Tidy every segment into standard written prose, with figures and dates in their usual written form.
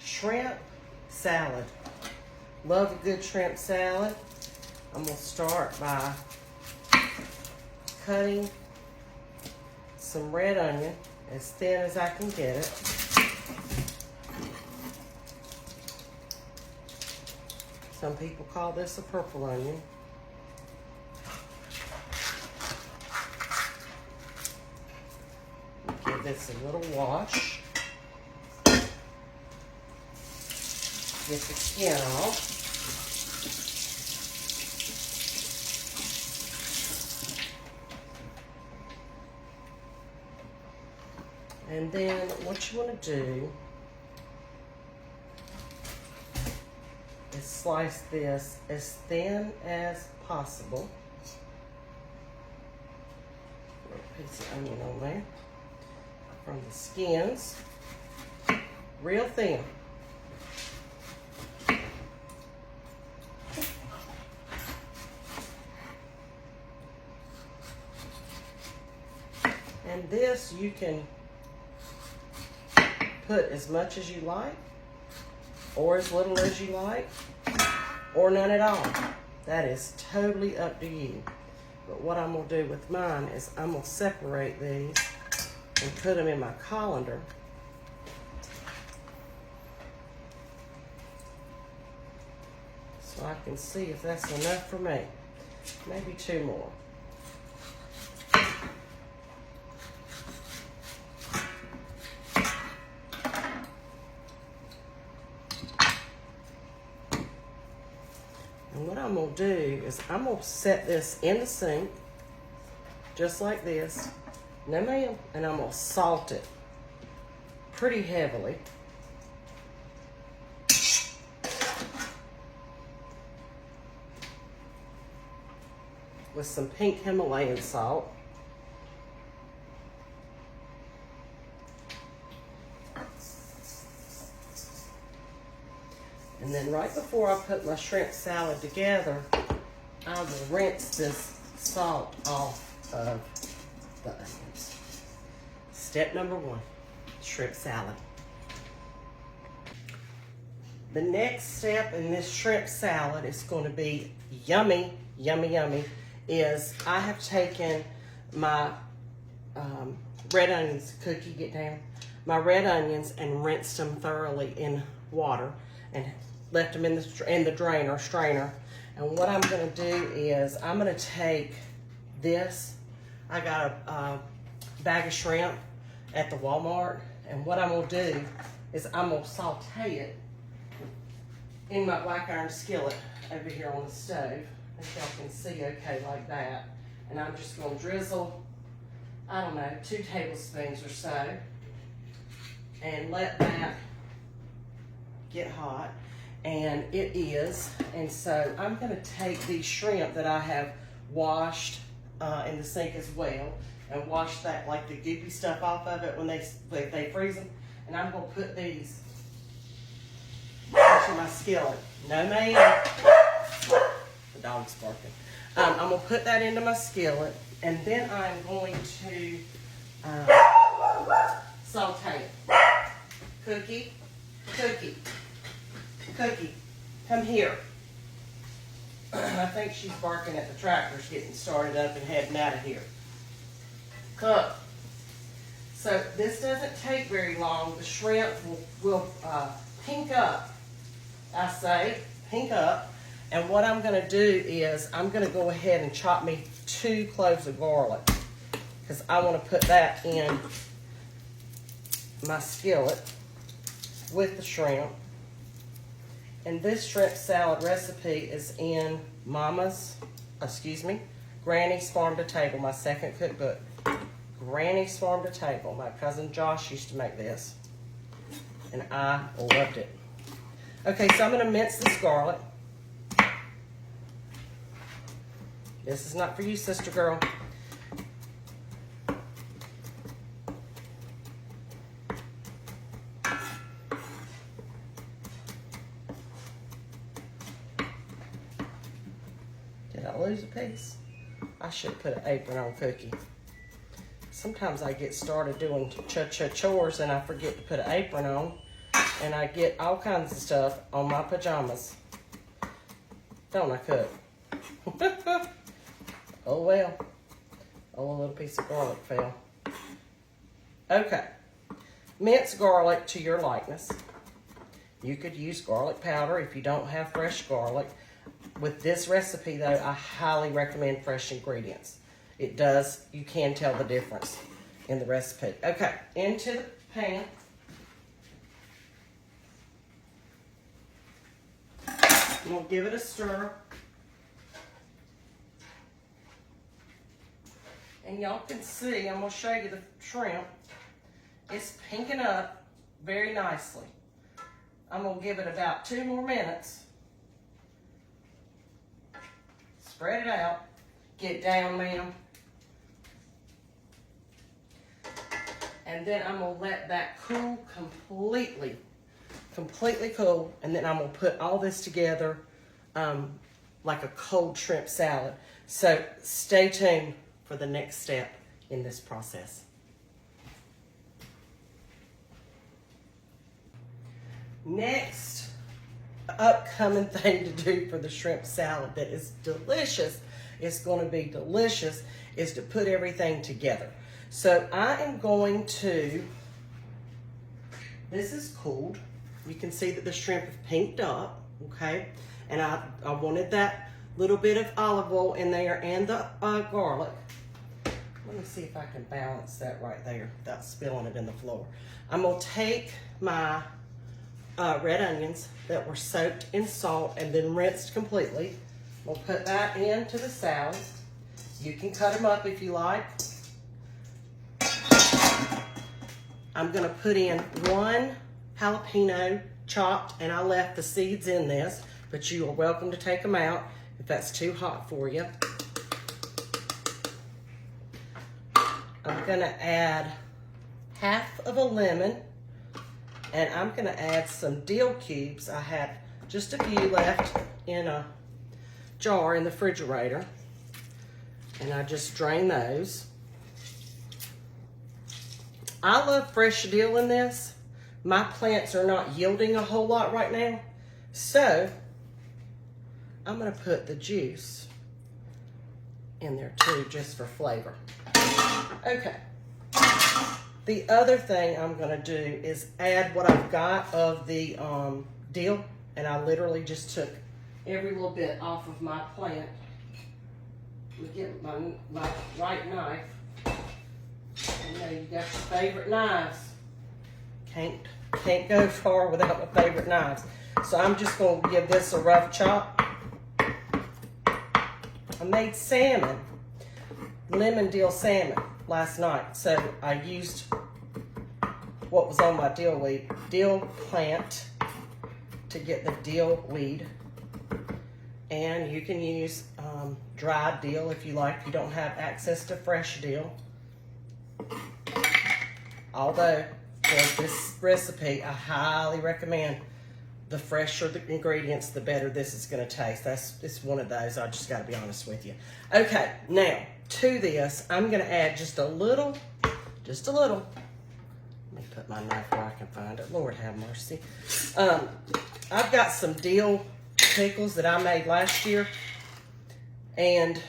shrimp salad. Love a good shrimp salad. I'm gonna start by cutting some red onion as thin as I can get it. Some people call this a purple onion. Give this a little wash. Get the skin off. And then what you want to do is slice this as thin as possible. A little piece of onion on there. From the skins, real thin. And this you can put as much as you like, or as little as you like, or none at all. That is totally up to you. But what I'm gonna do with mine is I'm gonna separate these and put them in my colander. So I can see if that's enough for me. Maybe 2 more. And what I'm gonna do is I'm gonna set this in the sink, just like this. No ma'am. And I'm gonna salt it pretty heavily. With some pink Himalayan salt. And then right before I put my shrimp salad together, I will rinse this salt off of the onions. Step number 1, shrimp salad. The next step in this shrimp salad is going to be yummy, yummy, yummy, is I have taken my red onions, Cookie, get down, my red onions and rinsed them thoroughly in water and left them in the drainer, strainer. And what I'm gonna do is I'm gonna take this, I got a bag of shrimp at the Walmart, and what I'm gonna do is I'm gonna saute it in my black iron skillet over here on the stove, as y'all can see okay like that. And I'm just gonna drizzle, I don't know, 2 tablespoons or so, and let that get hot. And it is, and so I'm gonna take these shrimp that I have washed in the sink as well, and wash that, like the goopy stuff off of it when they freeze them, and I'm gonna put these into my skillet. No ma'am, the dog's barking. I'm gonna put that into my skillet, and then I'm going to saute it. Cookie, Cookie. Cookie, come here. I think she's barking at the tractors getting started up and heading out of here. Come. So this doesn't take very long. The shrimp will pink up. I say pink up. And what I'm going to do is I'm going to go ahead and chop me 2 cloves of garlic, because I want to put that in my skillet with the shrimp. And this shrimp salad recipe is in Granny's Farm to Table, my second cookbook. Granny's Farm to Table. My cousin Josh used to make this, and I loved it. Okay, so I'm gonna mince this garlic. This is not for you, sister girl. Did I lose a piece? I should put an apron on Cookie. Sometimes I get started doing chores and I forget to put an apron on, and I get all kinds of stuff on my pajamas. Don't I, cook? Oh well. Oh, a little piece of garlic fell. Okay. Mince garlic to your likeness. You could use garlic powder if you don't have fresh garlic. With this recipe, though, I highly recommend fresh ingredients. It does, you can tell the difference in the recipe. Okay, into the pan. I'm going to give it a stir. And y'all can see, I'm going to show you the shrimp. It's pinking up very nicely. I'm going to give it about 2 more minutes. Spread it out. Get down, ma'am. And then I'm going to let that cool completely cool. And then I'm going to put all this together like a cold shrimp salad. So stay tuned for the next step in this process. Next upcoming thing to do for the shrimp salad that is delicious, it's going to be delicious, is to put everything together. So I am going to, this is cooled. You can see that the shrimp have pinked up, okay? And I wanted that little bit of olive oil in there and the garlic. Let me see if I can balance that right there without spilling it in the floor. I'm going to take my red onions that were soaked in salt and then rinsed completely. We'll put that into the salad. You can cut them up if you like. I'm going to put in 1 jalapeno chopped, and I left the seeds in this, but you are welcome to take them out if that's too hot for you. I'm going to add half of a lemon, and I'm going to add some dill cubes. I had just a few left in a jar in the refrigerator, and I just drain those. I love fresh dill in this. My plants are not yielding a whole lot right now, so I'm going to put the juice in there too, just for flavor. Okay. The other thing I'm going to do is add what I've got of the dill, and I literally just took every little bit off of my plant. Let me get my right knife. You know, you got your favorite knives. Can't go far without my favorite knives. So I'm just going to give this a rough chop. I made salmon, lemon dill salmon last night. So I used what was on my dill plant to get the dill weed. And you can use dried dill if you like. If you don't have access to fresh dill. Although, for this recipe, I highly recommend the fresher the ingredients, the better this is going to taste. It's one of those, I just got to be honest with you. Okay, now, to this, I'm going to add just a little. Let me put my knife where I can find it. Lord have mercy. I've got some dill pickles that I made last year, and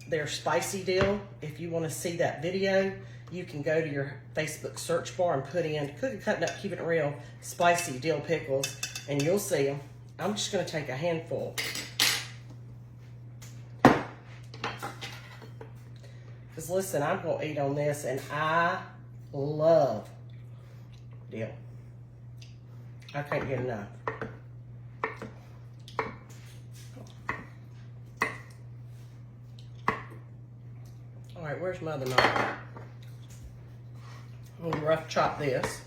they're spicy dill. If you want to see that video, you can go to your Facebook search bar and put in Cooking, Cutting Up, Keeping It Real spicy dill pickles, and you'll see them. I'm just going to take a handful. Because listen, I'm going to eat on this, and I love dill. I can't get enough. All right, where's my other knife? I'm going to rough chop this.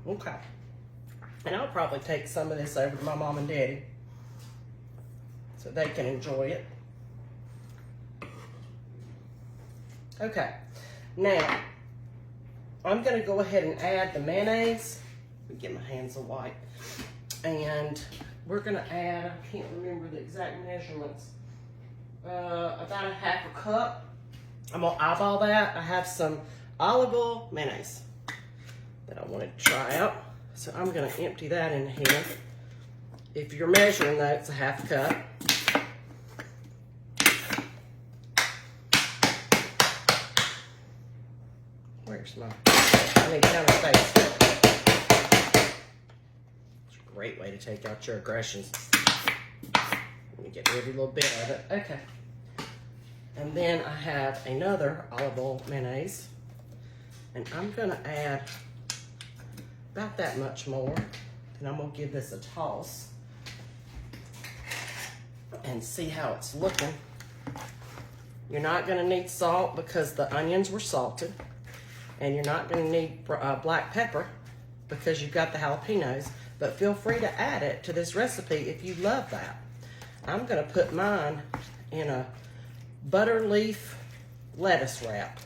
Okay. And I'll probably take some of this over to my mom and daddy so they can enjoy it. Okay, now I'm gonna go ahead and add the mayonnaise. Let me get my hands a wipe. And we're gonna add, I can't remember the exact measurements, about a half a cup. I'm gonna eyeball that. I have some olive oil mayonnaise that I wanted to try out. So I'm gonna empty that in here. If you're measuring that, it's a half a cup. Where's my, I need counterfeit. It's a great way to take out your aggressions. Let me get every little bit of it. Okay. And then I have another olive oil mayonnaise. And I'm gonna add about that much more. And I'm gonna give this a toss and see how it's looking. You're not gonna need salt because the onions were salted. And you're not gonna need black pepper because you've got the jalapenos, but feel free to add it to this recipe if you love that. I'm gonna put mine in a butter leaf lettuce wrap.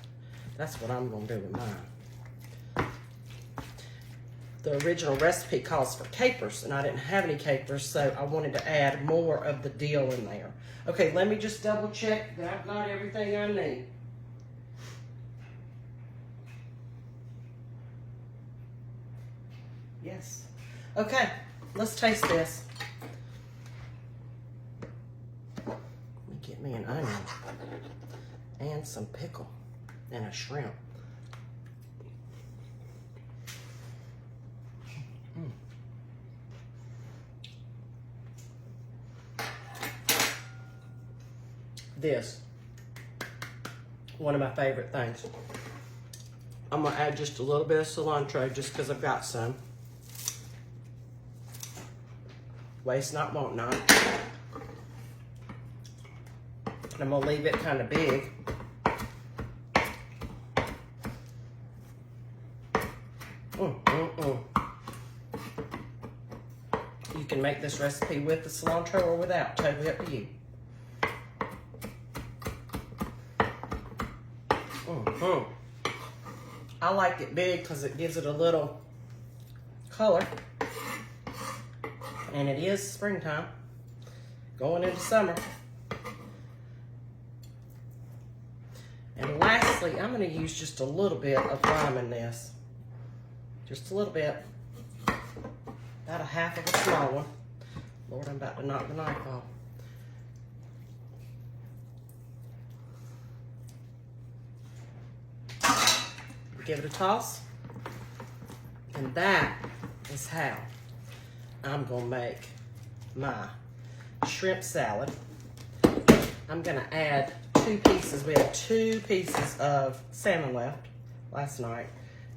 That's what I'm gonna do with mine. The original recipe calls for capers, and I didn't have any capers, so I wanted to add more of the dill in there. Okay, let me just double check that I've got everything I need. Yes. Okay, let's taste this. Let me get me an onion and some pickle and a shrimp. This, one of my favorite things. I'm gonna add just a little bit of cilantro just because I've got some. Waste not, want not. And I'm gonna leave it kind of big. You can make this recipe with the cilantro or without, totally up to you. I like it big because it gives it a little color. And it is springtime, going into summer. And lastly, I'm gonna use just a little bit of lime in this. Just a little bit. About a half of a small one. Lord, I'm about to knock the knife off. Give it a toss. And that is how I'm gonna make my shrimp salad. I'm gonna add 2 pieces. We had 2 pieces of salmon left last night.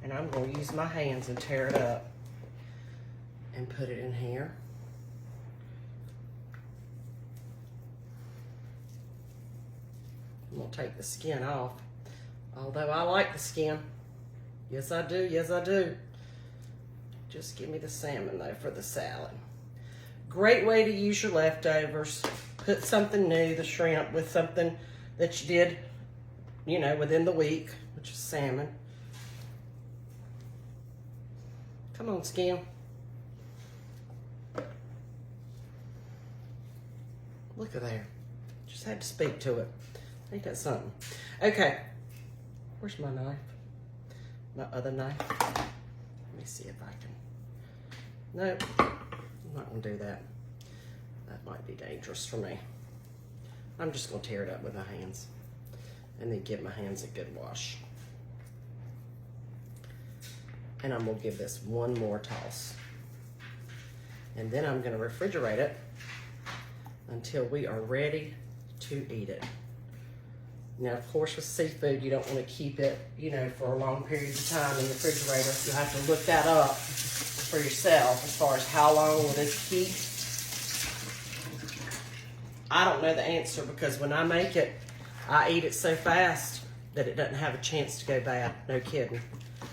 And I'm gonna use my hands and tear it up and put it in here. I'm gonna take the skin off. Although I like the skin. Yes, I do. Yes, I do. Just give me the salmon, though, for the salad. Great way to use your leftovers. Put something new, the shrimp, with something that you did, you know, within the week, which is salmon. Come on, skin. Look at there. Just had to speak to it. Ain't that something? Okay. Where's my knife? My other knife. Let me see if I can. Nope, I'm not gonna do that. That might be dangerous for me. I'm just gonna tear it up with my hands and then give my hands a good wash. And I'm gonna give this one more toss. And then I'm gonna refrigerate it until we are ready to eat it. Now, of course, with seafood, you don't want to keep it, you know, for a long period of time in the refrigerator. You'll have to look that up for yourself as far as how long will this keep. I don't know the answer because when I make it, I eat it so fast that it doesn't have a chance to go bad. No kidding.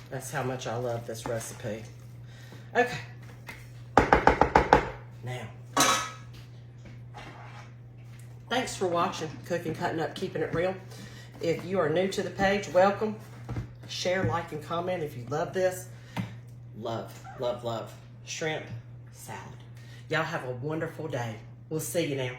That's how much I love this recipe. Okay. Now, thanks for watching Cooking, Cutting Up, Keeping It Real. If you are new to the page, welcome. share, like, and comment if you love this. Love, love, love shrimp salad. Y'all have a wonderful day. We'll see you now.